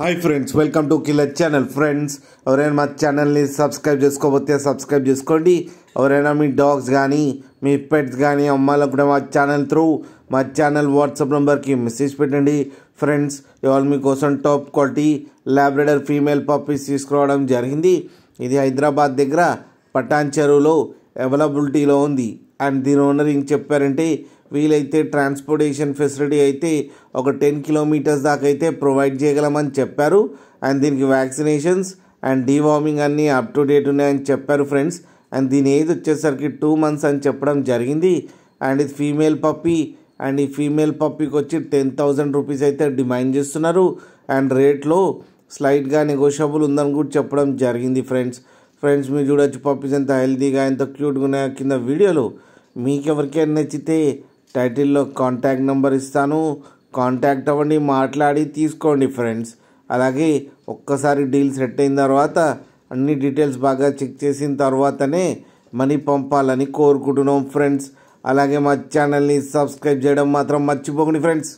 Hi friends, welcome to killer channel. Friends, ఎవరైనా మా ఛానల్ని సబ్స్క్రైబ్ చేసుకోకపోతే సబ్స్క్రైబ్ చేసుకోండి. ఎవరైనా మీ డాగ్స్ కానీ మీ పెట్స్ కానీ అమ్మాలనుకుంటే మా ఛానల్ త్రూ మా ఛానల్ వాట్సాప్ నెంబర్కి మెసేజ్ పెట్టండి. ఫ్రెండ్స్, ఇవాళ మీకోసం top quality Labrador female puppies తీసుకురావడం జరిగింది. ఇది హైదరాబాద్ దగ్గర పటాన్ చెరువులో అవైలబిలిటీలో ఉంది. అండ్ దీని ఓనర్ ఏం చెప్పారంటే, వీలైతే ట్రాన్స్పోర్టేషన్ ఫెసిలిటీ అయితే ఒక 10 కిలోమీటర్స్ దాకా అయితే ప్రొవైడ్ చేయగలమని చెప్పారు. అండ్ దీనికి వ్యాక్సినేషన్స్ అండ్ డీవార్మింగ్ అన్నీ అప్ టు డేట్ ఉన్నాయని చెప్పారు ఫ్రెండ్స్. అండ్ దీని ఏజ్ వచ్చేసరికి 2 months అని చెప్పడం జరిగింది. అండ్ ఇది ఫీమేల్ పప్పీ. అండ్ ఈ ఫీమేల్ పప్పీకి వచ్చి 10,000 రూపీస్ అయితే డిమాండ్ చేస్తున్నారు. అండ్ రేట్లో స్లైట్గా నెగోషియబుల్ ఉందని కూడా చెప్పడం జరిగింది ఫ్రెండ్స్. మీరు చూడొచ్చు పప్పీస్ ఎంత హెల్తీగా ఎంత క్యూట్గా ఉన్నాయో కింద వీడియోలో. మీకు ఎవరికైనా నచ్చితే టైటిల్లో కాంటాక్ట్ నెంబర్ ఇస్తాను, కాంటాక్ట్ అవ్వండి, మాట్లాడి తీసుకోండి ఫ్రెండ్స్. అలాగే ఒక్కసారి డీల్ సెట్ అయిన తర్వాత అన్ని డీటెయిల్స్ బాగా చెక్ చేసిన తర్వాతనే మనీ పంపాలని కోరుకుంటున్నాం ఫ్రెండ్స్. అలాగే మా ఛానల్ని సబ్స్క్రైబ్ చేయడం మాత్రం మర్చిపోకండి ఫ్రెండ్స్.